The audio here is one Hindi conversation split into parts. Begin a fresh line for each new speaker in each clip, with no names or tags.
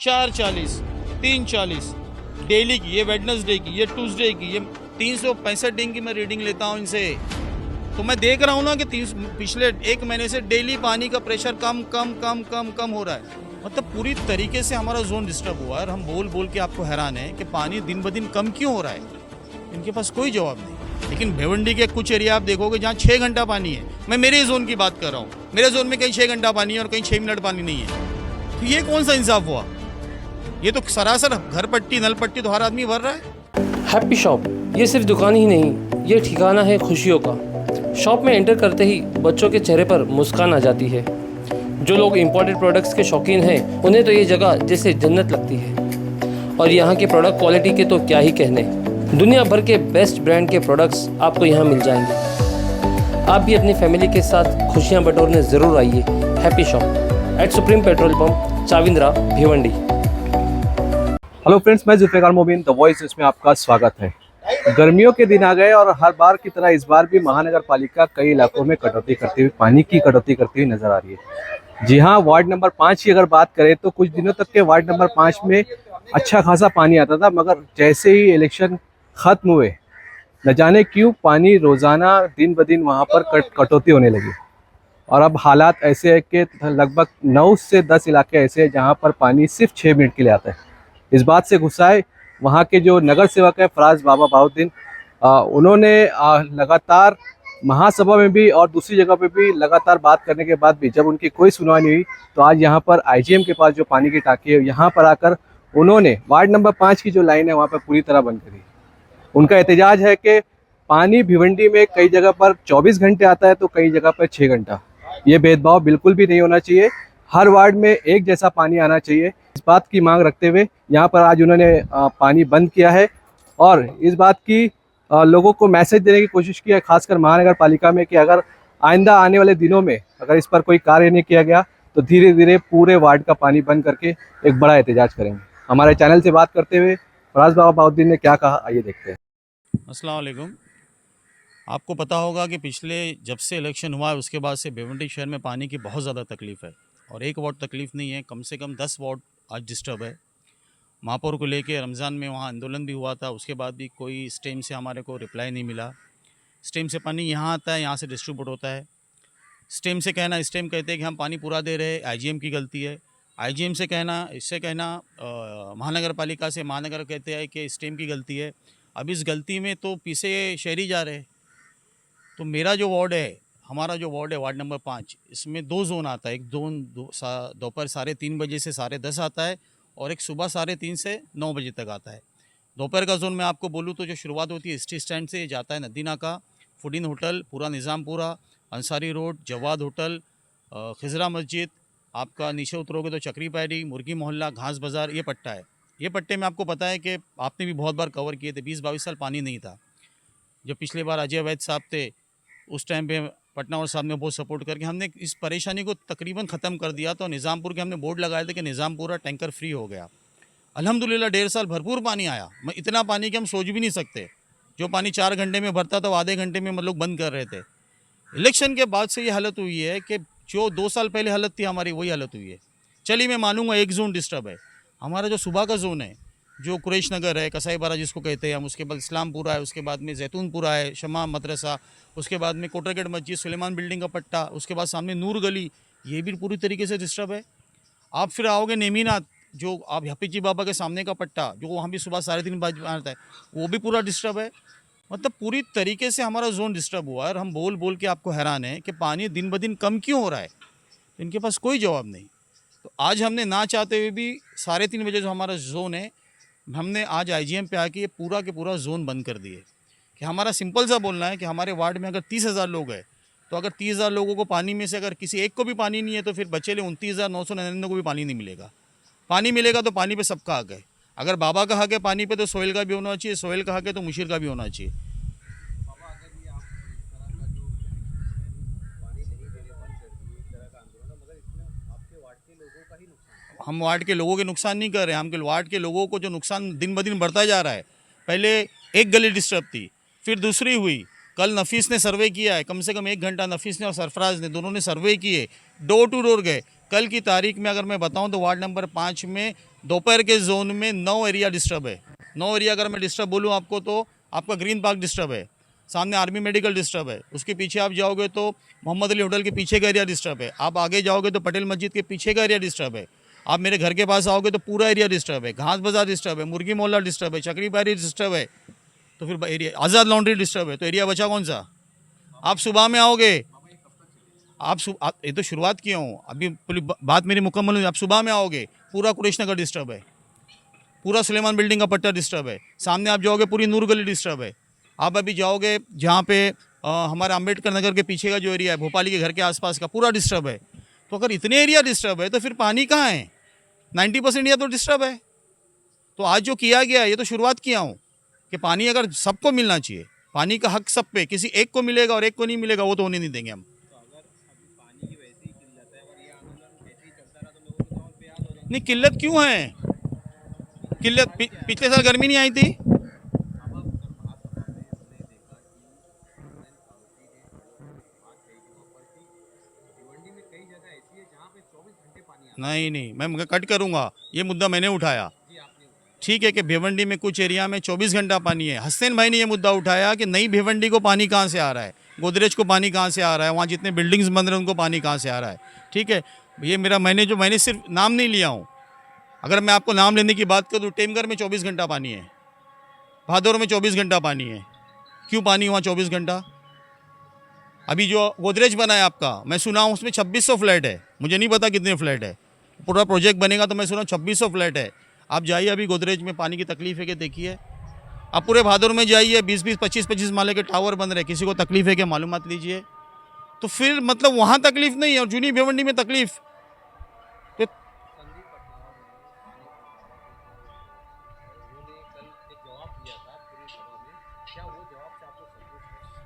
4:40, 3:40 डेली की, ये वेडनेसडे की, ये ट्यूसडे की, ये 365 दिन की मैं रीडिंग लेता हूँ इनसे। तो मैं देख रहा हूँ ना कि पिछले 1 महीने से डेली पानी का प्रेशर कम कम कम कम कम हो रहा है। मतलब पूरी तरीके से हमारा जोन डिस्टर्ब हुआ है और हम बोल बोल के आपको हैरान है कि पानी दिन ब दिन कम क्यों हो रहा है। इनके पास कोई जवाब नहीं। लेकिन भिवंडी के कुछ एरिया आप देखोगे जहाँ 6 घंटा पानी है। मैं मेरे जोन की बात कर रहा हूँ, मेरे जोन में कहीं 6 घंटा पानी है और कहीं 6 मिनट पानी नहीं है। तो ये कौन सा इंसाफ हुआ? ये तो सरासर घर पट्टी नल पट्टी तो हर आदमी भर रहा है।
हैप्पी शॉप ये सिर्फ दुकान ही नहीं, ये ठिकाना है खुशियों का। शॉप में एंटर करते ही बच्चों के चेहरे पर मुस्कान आ जाती है। जो लोग इंपोर्टेड प्रोडक्ट्स के शौकीन हैं उन्हें तो ये जगह जैसे जन्नत लगती है। और यहाँ के प्रोडक्ट क्वालिटी के तो क्या ही कहने, दुनिया भर के बेस्ट ब्रांड के प्रोडक्ट्स आपको यहाँ मिल जाएंगे। आप भी अपनी फैमिली के साथ खुशियाँ बटोरने ज़रूर आइए happy shop at supreme petrol pump, Chavindra, Bhiwandi.
Hello friends, मैं जुल्फ़िकार मोबिन द वॉइस इसमें आपका स्वागत है। गर्मियों के दिन आ गए और हर बार की तरह इस बार भी महानगर पालिका कई इलाकों में कटौती करती हुई, पानी की कटौती करती हुई नजर आ रही है। जी हाँ, वार्ड नंबर 5 की अगर बात करें तो कुछ दिनों तक के वार्ड नंबर 5 में अच्छा खासा पानी आता था, मगर जैसे ही इलेक्शन खत्म हुए न जाने क्यों पानी रोजाना दिन ब दिन वहाँ पर कटौती होने लगी। और अब हालात ऐसे है कि लगभग 9 से 10 इलाके ऐसे हैं जहाँ पर पानी सिर्फ 6 मिनट के लिए आता है। इस बात से गुस्सा है वहाँ के जो नगर सेवक है फराज बाबा बाउद्दीन, उन्होंने लगातार महासभा में भी और दूसरी जगह पे भी लगातार बात करने के बाद भी जब उनकी कोई सुनवाई नहीं हुई तो आज यहाँ पर आईजीएम के पास जो पानी की टांकी है यहाँ पर आकर उन्होंने वार्ड नंबर 5 की जो लाइन है वहाँ पर पूरी तरह बंद करी। उनका एहतजाज है कि पानी भिवंडी में कई जगह पर 24 घंटे आता है तो कई जगह पर 6 घंटा। ये भेदभाव बिल्कुल भी नहीं होना चाहिए, हर वार्ड में एक जैसा पानी आना चाहिए। इस बात की मांग रखते हुए यहाँ पर आज उन्होंने पानी बंद किया है और इस बात की लोगों को मैसेज देने की कोशिश की है, खासकर महानगर पालिका में, कि अगर आइंदा आने वाले दिनों में अगर इस पर कोई कार्य नहीं किया गया तो धीरे धीरे पूरे वार्ड का पानी बंद करके एक बड़ा एहतजाज करेंगे। हमारे चैनल से बात करते हुए फराज बाबा बाउद्दीन ने क्या कहा, आइए देखते हैं।
अस्सलाम वालेकुम। आपको पता होगा कि पिछले जब से इलेक्शन हुआ है उसके बाद से भिवंडी शहर में पानी की बहुत ज़्यादा तकलीफ़ है और एक वार्ड तकलीफ़ नहीं है, कम से कम 10 वार्ड आज डिस्टर्ब है। महापौर को लेके रमज़ान में वहाँ आंदोलन भी हुआ था, उसके बाद भी कोई स्टेम से हमारे को रिप्लाई नहीं मिला। स्टेम से पानी यहाँ आता है, यहाँ से डिस्ट्रीब्यूट होता है। स्टेम से कहना, स्टेम कहते हैं कि हम पानी पूरा दे रहे हैं, आईजीएम की गलती है। आईजीएम से कहना, इससे कहना महानगर पालिका से, महानगर कहते हैं कि स्टेम की गलती है। अब इस गलती में तो पीछे शहरी जा रहे हैं। तो मेरा जो वार्ड है, हमारा जो वार्ड है वार्ड नंबर 5, इसमें 2 जोन आता है। एक जोन दोपहर 3:30 बजे से 10:30 आता है और एक सुबह 3:30 से 9 बजे तक आता है। दोपहर का जोन मैं आपको बोलूँ तो जो शुरुआत होती है एसटी स्टैंड से, जाता है नदी नाका, फूडीन होटल, पूरा निज़ामपुरा, अंसारी रोड, जवाद होटल, खिजरा मस्जिद, आपका नीचे उतरोगे तो चक्री पैरी, मुर्गी मोहल्ला, घास बाज़ार, ये पट्टा है। ये पट्टे में आपको पता है कि आपने भी बहुत बार कवर किए थे। 20-22 साल पानी नहीं था। जब पिछले बार अजय वैद साहब थे उस टाइम पे पटनावर साहब ने बहुत सपोर्ट करके हमने इस परेशानी को तकरीबन ख़त्म कर दिया। तो निज़ामपुर के हमने बोर्ड लगाए थे कि निज़ामपुरा टैंकर फ्री हो गया। अल्हम्दुलिल्लाह 1.5 साल भरपूर पानी आया। मैं इतना पानी कि हम सोच भी नहीं सकते। जो पानी 4 घंटे में भरता था वो आधे घंटे में हम लोग बंद कर रहे थे। इलेक्शन के बाद से ये हालत हुई है कि जो 2 साल पहले हालत थी हमारी वही हालत हुई है। चलिए मैं मानूंगा एक जोन डिस्टर्ब है। हमारा जो सुबह का जोन है, जो कुरैश नगर है, कसाई बारा जिसको कहते हैं हम, उसके बाद इस्लामपुरा है, उसके बाद में जैतूनपुरा है, शमा मदरसा, उसके बाद में कोटरगेट मस्जिद, सुलेमान बिल्डिंग का पट्टा, उसके बाद सामने नूर गली, ये भी पूरी तरीके से डिस्टर्ब है। आप फिर आओगे नेमीनाथ, जो आप हफीजी बाबा के सामने का पट्टा, जो वहाँ भी सुबह 3:30 बजे आता है, वो भी पूरा डिस्टर्ब है। मतलब पूरी तरीके से हमारा जोन डिस्टर्ब हुआ है और हम बोल बोल के आपको हैरान है कि पानी दिन ब दिन कम क्यों हो रहा है। इनके पास कोई जवाब नहीं। तो आज हमने ना चाहते हुए भी 3:30 बजे जो हमारा जोन है, हमने आज आईजीएम पे आके ये पूरा के पूरा जोन बंद कर दिए। कि हमारा सिंपल सा बोलना है कि हमारे वार्ड में अगर 30,000 लोग हैं तो अगर 30,000 लोगों को पानी में से अगर किसी एक को भी पानी नहीं है तो फिर बचे 29,999 को भी पानी नहीं मिलेगा। पानी मिलेगा तो पानी पे सबका हक है। अगर बाबा का हक है पानी पे तो सोहेल का भी होना चाहिए, सोहेल का हक है तो मुशीर का भी होना चाहिए। हम वार्ड के लोगों के नुकसान नहीं कर रहे हैं, हम वार्ड के लोगों को जो नुकसान दिन ब दिन बढ़ता जा रहा है। पहले एक गली डिस्टर्ब थी, फिर दूसरी हुई। कल नफीस ने सर्वे किया है, कम से कम 1 घंटा नफीस ने और सरफराज ने दोनों ने सर्वे किए, डोर टू डोर गए। कल की तारीख में अगर मैं बताऊं तो वार्ड नंबर 5 में दोपहर के जोन में 9 एरिया डिस्टर्ब है। 9 एरिया अगर मैं डिस्टर्ब बोलूँ आपको तो आपका ग्रीन पार्क डिस्टर्ब है, सामने आर्मी मेडिकल डिस्टर्ब है, उसके पीछे आप जाओगे तो मोहम्मद अली होटल के पीछे का एरिया डिस्टर्ब है, आप आगे जाओगे तो पटेल मस्जिद के पीछे का एरिया डिस्टर्ब है, आप मेरे घर के पास आओगे तो पूरा एरिया डिस्टर्ब है, घास बाजार डिस्टर्ब है, मुर्गी मोहल्ला डिस्टर्ब है, चकरी बारी डिस्टर्ब है, तो फिर एरिया आज़ाद लॉन्ड्री डिस्टर्ब है, तो एरिया बचा कौन सा? आप सुबह में आओगे, ये तो शुरुआत किया हूँ, अभी पूरी बात मेरी मुकम्मल हुई। आप सुबह में आओगे पूरा कुरैश नगर डिस्टर्ब है, पूरा सुलेमान बिल्डिंग का पट्टा डिस्टर्ब है, सामने आप जाओगे पूरी नूर गली डिस्टर्ब है, आप अभी जाओगे जहाँ पे हमारे अम्बेडकर नगर के पीछे का जो एरिया है भोपाली के घर के आसपास का पूरा डिस्टर्ब है। तो अगर इतने एरिया डिस्टर्ब है तो फिर पानी कहाँ है? 90% एरिया तो डिस्टर्ब है। तो आज जो किया गया है ये तो शुरुआत किया हूँ कि पानी अगर सबको मिलना चाहिए, पानी का हक सब पे, किसी एक को मिलेगा और एक को नहीं मिलेगा वो तो होने नहीं देंगे हम। नहीं, किल्लत क्यों है? किल्लत पिछले साल गर्मी नहीं आई थी? नहीं नहीं, मैं कट करूंगा, ये मुद्दा मैंने उठाया। ठीक है कि भिवंडी में कुछ एरिया में 24 घंटा पानी है। हसनैन भाई ने ये मुद्दा उठाया कि नई भिवंडी को पानी कहाँ से आ रहा है, गोदरेज को पानी कहाँ से आ रहा है, वहाँ जितने बिल्डिंग्स बन रहे हैं उनको पानी कहाँ से आ रहा है। ठीक है, ये मेरा मैंने सिर्फ नाम नहीं लिया हूँ। अगर मैं आपको नाम लेने की बात करूँ तो टेमगर में 24 घंटा पानी है, भादौर में 24 घंटा पानी है। क्यों पानी हुआ 24 घंटा? अभी जो गोदरेज बना है आपका, मैं सुना हूँ उसमें 2600 फ्लैट है, मुझे नहीं पता कितने फ्लैट है, पूरा प्रोजेक्ट बनेगा तो मैं सुना 2600 फ्लैट है। आप जाइए अभी गोदरेज में पानी की तकलीफ है कि देखिए, आप पूरे भादौर में जाइए, 20-20, 25-25 माले के टावर बन रहे, किसी को तकलीफ है क्या मालूमात लीजिए। तो फिर मतलब वहाँ तकलीफ नहीं है और जूनी भिवंडी में तकलीफ। तो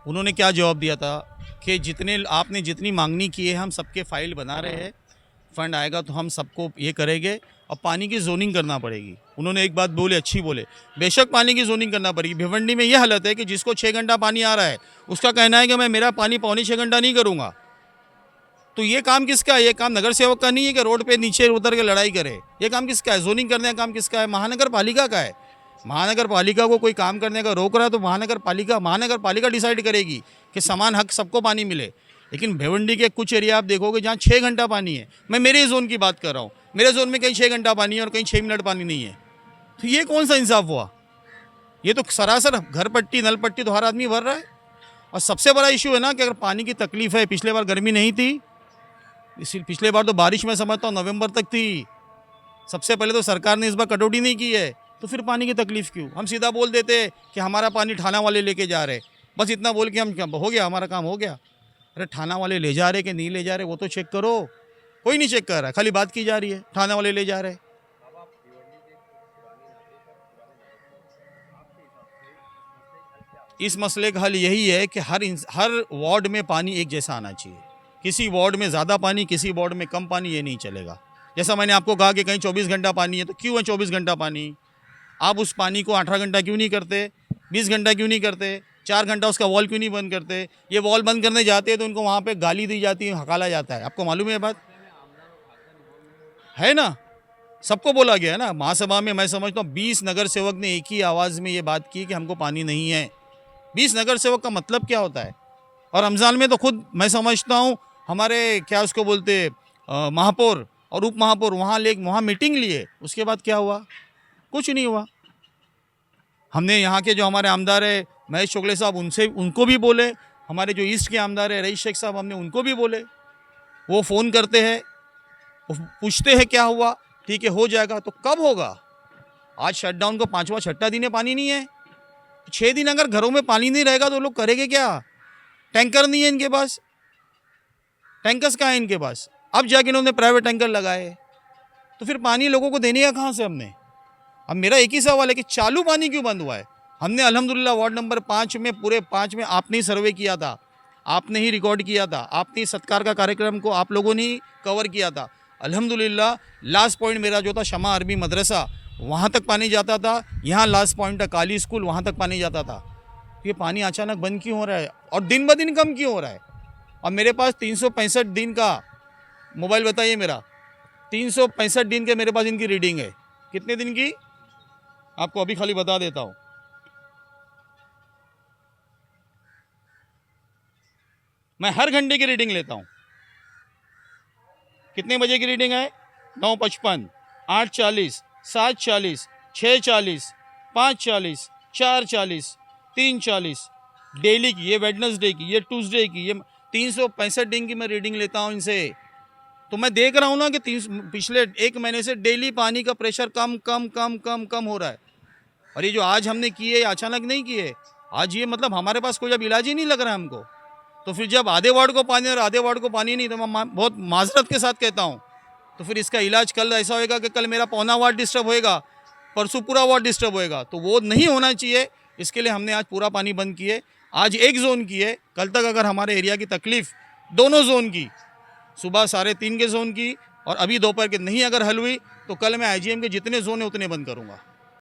उन्होंने क्या जवाब दिया था कि जितनी मांगनी की है हम सबके फाइल बना रहे हैं, फंड आएगा तो हम सबको ये करेंगे और पानी की जोनिंग करना पड़ेगी। उन्होंने एक बात बोले, अच्छी बोले, बेशक पानी की जोनिंग करना पड़ेगी। भिवंडी में ये हालत है कि जिसको 6 घंटा पानी आ रहा है उसका कहना है कि मैं मेरा पानी 6.25 घंटा नहीं करूँगा। तो ये काम किसका है? ये काम नगर सेवक का नहीं है कि रोड पे नीचे उतर के लड़ाई करे। ये काम किसका है? जोनिंग करने का काम किसका है? महानगर पालिका का है। महानगर पालिका को कोई काम करने का रोक रहा है तो महानगर पालिका डिसाइड करेगी कि समान हक सबको पानी मिले। लेकिन भिवंडी के कुछ एरिया आप देखोगे जहाँ 6 घंटा पानी है। मैं मेरे जोन की बात कर रहा हूँ, मेरे जोन में कहीं 6 घंटा पानी है और कहीं 6 मिनट पानी नहीं है। तो ये कौन सा इंसाफ हुआ? ये तो सरासर घर पट्टी नल पट्टी तो हर आदमी भर रहा है। और सबसे बड़ा इशू है ना कि अगर पानी की तकलीफ है, पिछले बार गर्मी नहीं थी, पिछले बार तो बारिश मैं समझता हूँ नवंबर तक थी। सबसे पहले तो सरकार ने इस बार कटौती नहीं की है, तो फिर पानी की तकलीफ क्यों? हम सीधा बोल देते कि हमारा पानी थाना वाले लेके जा रहे, बस इतना बोल के हम क्या हो गया, हमारा काम हो गया। अरे थाना वाले ले जा रहे कि नहीं ले जा रहे वो तो चेक करो। कोई नहीं चेक कर रहा, खाली बात की जा रही है थाना वाले ले जा रहे। इस मसले का हल यही है कि हर वार्ड में पानी एक जैसा आना चाहिए। किसी वार्ड में ज़्यादा पानी, किसी वार्ड में कम पानी, ये नहीं चलेगा। जैसा मैंने आपको कहा कि कहीं 24 घंटा पानी है, तो क्यों है 24 घंटा पानी? आप उस पानी को 18 घंटा क्यों नहीं करते, 20 घंटा क्यों नहीं करते, 4 घंटा उसका वॉल क्यों नहीं बंद करते? ये वॉल बंद करने जाते हैं तो उनको वहाँ पे गाली दी जाती है, हकाला जाता है। आपको मालूम है ये बात? है ना, सबको बोला गया है ना महासभा में। मैं समझता हूँ 20 नगर सेवक ने एक ही आवाज़ में ये बात की कि हमको पानी नहीं है। 20 नगर सेवक का मतलब क्या होता है? और रमज़ान में तो खुद मैं समझता हूँ हमारे क्या उसको बोलते महापौर और उप महापौर वहाँ मीटिंग लिए, उसके बाद क्या हुआ? कुछ नहीं हुआ। हमने यहाँ के जो हमारे आमदार है महेश चोगले साहब, उनको भी बोले, हमारे जो ईस्ट के आमदार है रईस शेख साहब, हमने उनको भी बोले। वो फ़ोन करते हैं, वो पूछते हैं क्या हुआ, ठीक है हो जाएगा। तो कब होगा? आज शटडाउन को 5वां 6ठा दिन है, पानी नहीं है। 6 दिन अगर घरों में पानी नहीं रहेगा तो लोग करेंगे क्या? टैंकर नहीं है इनके पास, टैंकर्स कहाँ है इनके पास? अब जाके इन्होंने प्राइवेट टैंकर लगाए, तो फिर पानी लोगों को देने का कहाँ से हमने? अब मेरा एक ही सवाल है कि चालू पानी क्यों बंद हुआ है? हमने अल्हम्दुलिल्लाह वार्ड नंबर 5 में, पूरे 5 में आपने ही सर्वे किया था, आपने ही रिकॉर्ड किया था, आपने ही सत्कार का कार्यक्रम को आप लोगों ने ही कवर किया था। अल्हम्दुलिल्लाह लास्ट पॉइंट मेरा जो था शमा अरबी मदरसा, वहाँ तक पानी जाता था। यहाँ लास्ट पॉइंट था काली स्कूल, वहाँ तक पानी जाता था। ये पानी अचानक बंद क्यों हो रहा है और दिन ब दिन कम क्यों हो रहा है? और मेरे पास 365 दिन का मोबाइल बताइए मेरा, 365 दिन के मेरे पास इनकी रीडिंग है। कितने दिन की आपको अभी खाली बता देता हूँ। मैं हर घंटे की रीडिंग लेता हूँ। कितने बजे की रीडिंग है? 9:55, 8:40, 7:40, 6:40, 5:40, 4:40, 3:40 डेली की, ये वेडनेसडे की, ये ट्यूसडे की, ये 365 दिन की मैं रीडिंग लेता हूँ इनसे। तो मैं देख रहा हूँ ना कि पिछले 1 महीने से डेली पानी का प्रेशर कम कम कम कम कम हो रहा है। और ये जो आज हमने किए ये अचानक नहीं किए, आज ये मतलब हमारे पास कोई अब इलाज ही नहीं लग रहा है हमको। तो फिर जब आधे वार्ड को पानी और आधे वार्ड को पानी नहीं, तो मैं बहुत माजरत के साथ कहता हूँ, तो फिर इसका इलाज कल ऐसा होएगा कि कल मेरा पौना वार्ड डिस्टर्ब होएगा, परसों पूरा वार्ड डिस्टर्ब होएगा। तो वो नहीं होना चाहिए, इसके लिए हमने आज पूरा पानी बंद किए। आज एक जोन की है, कल तक अगर हमारे एरिया की तकलीफ दोनों जोन की, सुबह 3:30 के जोन की और अभी दोपहर के नहीं अगर हल हुई, तो कल मैं IGM के जितने जोन है उतने बंद करूँगा।